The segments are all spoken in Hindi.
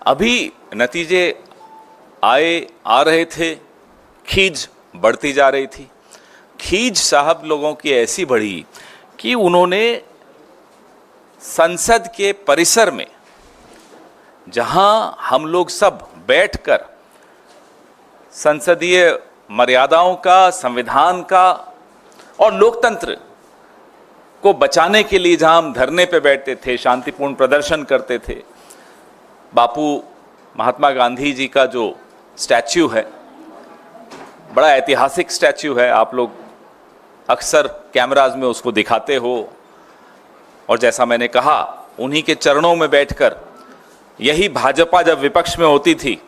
अभी नतीजे आ रहे थे, खींच बढ़ती जा रही थी। खींच साहब लोगों की ऐसी बढ़ी कि उन्होंने संसद के परिसर में, जहां हम लोग सब बैठकर संसदीय मर्यादाओं का, संविधान का और लोकतंत्र को बचाने के लिए जहां हम धरने पे बैठते थे, शांतिपूर्ण प्रदर्शन करते थे, बापू महात्मा गांधी जी का जो स्टैच्यू है, बड़ा ऐतिहासिक स्टैच्यू है, आप लोग अक्सर कैमराज में उसको दिखाते हो। और जैसा मैंने कहा, उन्हीं के चरणों में बैठकर, यही भाजपा जब विपक्ष में होती थी,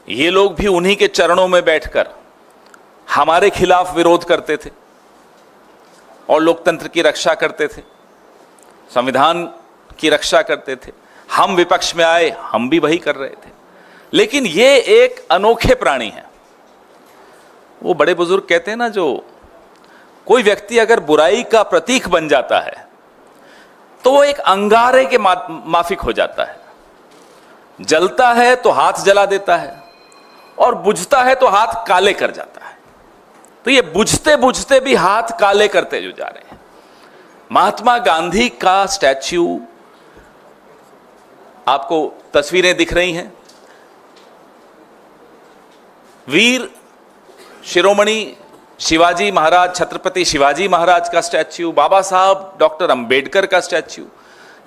ये लोग भी उन्हीं के चरणों में बैठकर हमारे खिलाफ विरोध करते थे और लोकतंत्र की रक्षा करते थे, संविधान की रक्षा करते थे। हम विपक्ष में आए, हम भी वही कर रहे थे। लेकिन ये एक अनोखे प्राणी हैं। वो बड़े बुजुर्ग कहते हैं ना, जो कोई व्यक्ति अगर बुराई का प्रतीक बन जाता है तो वो एक अंगारे के माफिक हो जाता है। जलता है तो हाथ जला देता है और बुझता है तो हाथ काले कर जाता है। तो ये बुझते बुझते भी हाथ काले करते जो जा रहे हैं। महात्मा गांधी का स्टैच्यू, आपको तस्वीरें दिख रही हैं, वीर शिरोमणि शिवाजी महाराज, छत्रपति शिवाजी महाराज का स्टैच्यू, बाबा साहब डॉक्टर अंबेडकर का स्टैच्यू,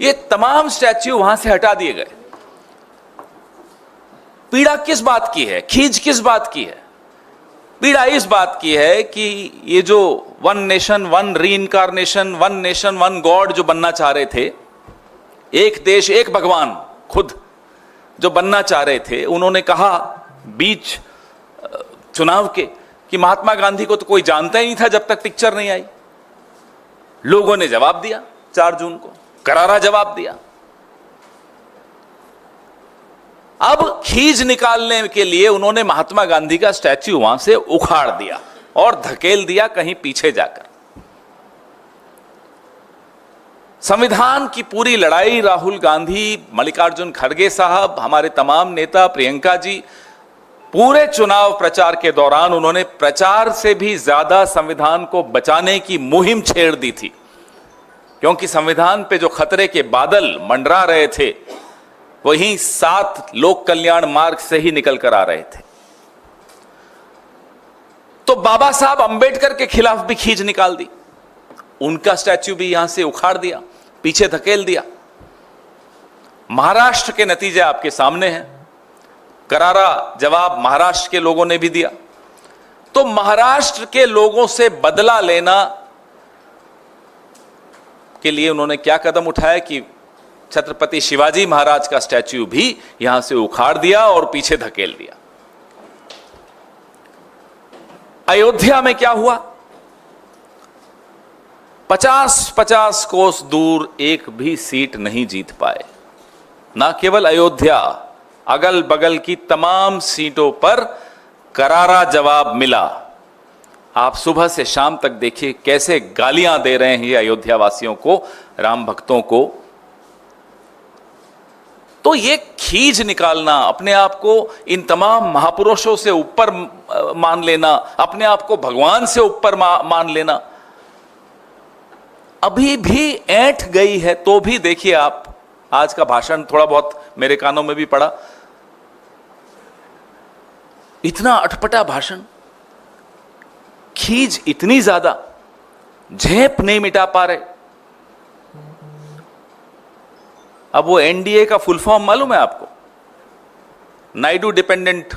ये तमाम स्टैच्यू वहां से हटा दिए गए। पीड़ा किस बात की है, खींच किस बात की है? पीड़ा इस बात की है कि ये जो one nation one reincarnation, one nation one God जो बनना चाह रहे थे, एक देश एक भगवान खुद जो बनना चाह रहे थे, उन्होंने कहा बीच चुनाव के कि महात्मा गांधी को तो कोई जानता ही नहीं था जब तक पिक्चर नहीं आई। लोगों ने जवाब दिया, 4 जून को करारा जवाब दिया। अब खींच निकालने के लिए उन्होंने महात्मा गांधी का स्टैच्यू वहां से उखाड़ दिया और धकेल दिया कहीं पीछे जाकर। संविधान की पूरी लड़ाई राहुल गांधी, मल्लिकार्जुन खड़गे साहब, हमारे तमाम नेता, प्रियंका जी, पूरे चुनाव प्रचार के दौरान उन्होंने प्रचार से भी ज्यादा संविधान को बचाने की मुहिम छेड़ दी थी, क्योंकि संविधान पे जो खतरे के बादल मंडरा रहे थे वहीं 7 लोक कल्याण मार्ग से ही निकल कर आ रहे थे। तो बाबा साहब अंबेडकर के खिलाफ भी खींच निकाल दी, उनका स्टैच्यू भी यहां से उखाड़ दिया, पीछे धकेल दिया। महाराष्ट्र के नतीजे आपके सामने हैं, करारा जवाब महाराष्ट्र के लोगों ने भी दिया। तो महाराष्ट्र के लोगों से बदला लेना के लिए उन्होंने क्या कदम उठाया कि छत्रपति शिवाजी महाराज का स्टैच्यू भी यहां से उखाड़ दिया और पीछे धकेल दिया। अयोध्या में क्या हुआ? 50-50 कोस दूर एक भी सीट नहीं जीत पाए। ना केवल अयोध्या, अगल बगल की तमाम सीटों पर करारा जवाब मिला। आप सुबह से शाम तक देखिए कैसे गालियां दे रहे हैं ये अयोध्या वासियों को, राम भक्तों को। तो ये खींच निकालना, अपने आप को इन तमाम महापुरुषों से ऊपर मान लेना, अपने आप को भगवान से ऊपर मान लेना, अभी भी ऐंठ गई है। तो भी देखिए आप, आज का भाषण थोड़ा बहुत मेरे कानों में भी पड़ा, इतना अटपटा भाषण, खींच इतनी ज्यादा, झेप नहीं मिटा पा रहे। अब वो एनडीए का फुल फॉर्म मालूम है आपको? नायडू डिपेंडेंट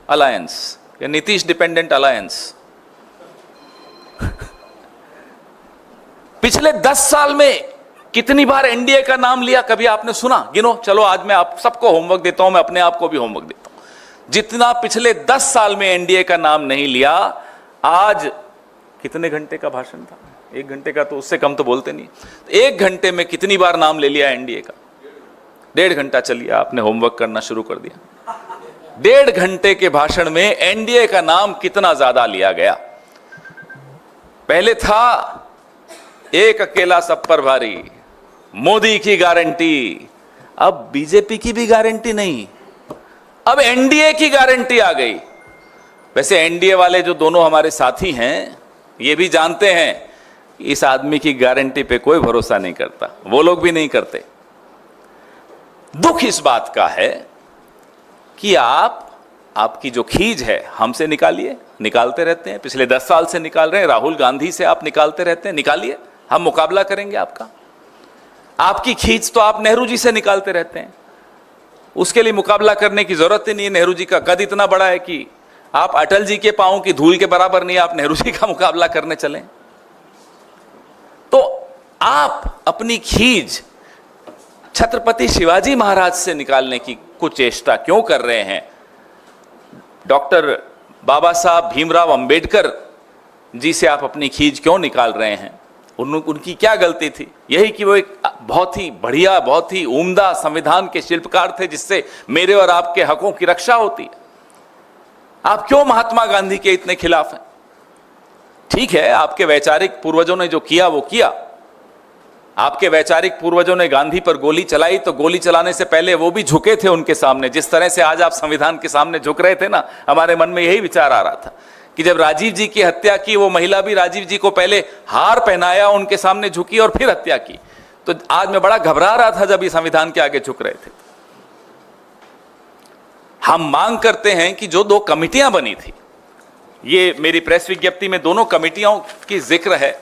अलायंस या नीतीश डिपेंडेंट अलायंस। पिछले 10 साल में कितनी बार एनडीए का नाम लिया, कभी आपने सुना? गिनो। चलो आज मैं आप सबको होमवर्क देता हूं, मैं अपने आप को भी होमवर्क देता हूं। जितना पिछले 10 साल में एनडीए का नाम नहीं लिया, आज कितने घंटे का भाषण था? 1 घंटे का, तो उससे कम तो बोलते नहीं। 1 घंटे में कितनी बार नाम ले लिया एनडीए का? 1.5 घंटा चलिए, आपने होमवर्क करना शुरू कर दिया। 1.5 घंटे के भाषण में एनडीए का नाम कितना ज्यादा लिया गया। पहले था एक अकेला सब पर भारी, मोदी की गारंटी, अब बीजेपी की भी गारंटी नहीं, अब एनडीए की गारंटी आ गई। वैसे एनडीए वाले जो दोनों हमारे साथी हैं ये भी जानते हैं इस आदमी की गारंटी पे कोई भरोसा नहीं करता, वो लोग भी नहीं करते। दुख इस बात का है कि आपकी जो खींच है हमसे निकालिए, निकालते रहते हैं, पिछले 10 साल से निकाल रहे हैं, राहुल गांधी से आप निकालते रहते हैं, निकालिए, हम मुकाबला करेंगे आपका। आपकी खींच तो आप नेहरू जी से निकालते रहते हैं, उसके लिए मुकाबला करने की जरूरत ही नहीं है। नेहरू जी का कद इतना बड़ा है कि आप अटल जी के पांव की धूल के बराबर नहीं, आप नेहरू जी का मुकाबला करने चलें। तो आप अपनी खींच छत्रपति शिवाजी महाराज से निकालने की कुछ चेष्टा क्यों कर रहे हैं? डॉक्टर बाबा साहब भीमराव अंबेडकर जी से आप अपनी खींच क्यों निकाल रहे हैं? उनकी क्या गलती थी? यही कि वो एक बहुत ही बढ़िया, बहुत ही उम्दा संविधान के शिल्पकार थे जिससे मेरे और आपके हकों की रक्षा होती है। आप क्यों महात्मा गांधी के इतने खिलाफ हैं? ठीक है, आपके वैचारिक पूर्वजों ने जो किया वो किया। आपके वैचारिक पूर्वजों ने गांधी पर गोली चलाई तो गोली चलाने से पहले वो भी झुके थे उनके सामने, जिस तरह से आज आप संविधान के सामने झुक रहे थे ना। हमारे मन में यही विचार आ रहा था कि जब राजीव जी की हत्या की, वो महिला भी राजीव जी को पहले हार पहनाया, उनके सामने झुकी और फिर हत्या की। तो आज मैं बड़ा घबरा रहा था जब ये संविधान के आगे झुक रहे थे। हम मांग करते हैं कि जो 2 कमिटियां बनी थी, ये मेरी प्रेस विज्ञप्ति में दोनों कमिटियों की जिक्र है।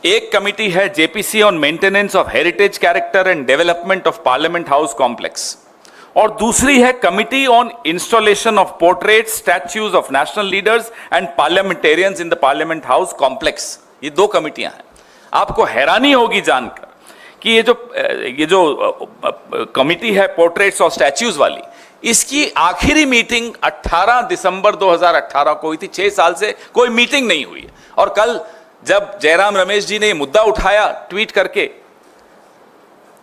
एक कमिटी है JPC on maintenance of heritage character and development of parliament house complex, और दूसरी है committee on installation of portrait statues of national leaders and parliamentarians in the parliament house complex. ये 2 कमिटियां हैं। आपको हैरानी होगी जानकर कि ये जो कमिटी है पोर्ट्रेट्स और स्टैच्यूज वाली, इसकी आखिरी मीटिंग 18 दिसंबर 2018 को हुई थी। 6 साल से कोई मीटिंग नहीं हुई। और कल जब जयराम रमेश जी ने ये मुद्दा उठाया ट्वीट करके,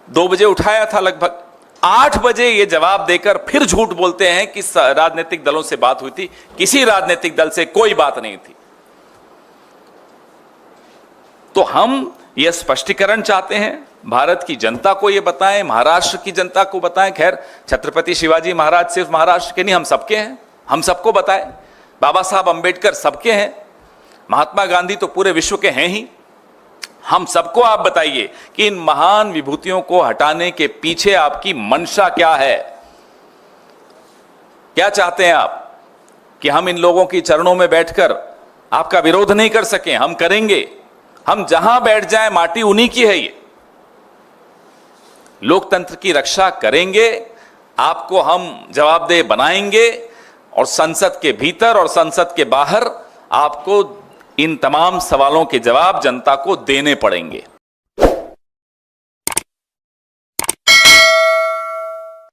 2 बजे उठाया था, लगभग 8 बजे ये जवाब देकर फिर झूठ बोलते हैं कि राजनीतिक दलों से बात हुई थी। किसी राजनीतिक दल से कोई बात नहीं थी। तो हम ये स्पष्टीकरण चाहते हैं, भारत की जनता को ये बताएं, महाराष्ट्र की जनता को बताएं। खैर, छत्रपति शिवाजी महाराज सिर्फ महाराष्ट्र के नहीं, हम सबके हैं, हम सबको बताएं। बाबा साहब अंबेडकर सबके हैं, महात्मा गांधी तो पूरे विश्व के हैं ही। हम सबको आप बताइए कि इन महान विभूतियों को हटाने के पीछे आपकी मंशा क्या है? क्या चाहते हैं आप कि हम इन लोगों की चरणों में बैठकर आपका विरोध नहीं कर सकें? हम करेंगे। हम जहां बैठ जाएं, माटी उन्हीं की है। ये लोकतंत्र की रक्षा करेंगे, आपको हम जवाबदेह बनाएंगे, और संसद के भीतर और संसद के बाहर आपको इन तमाम सवालों के जवाब जनता को देने पड़ेंगे।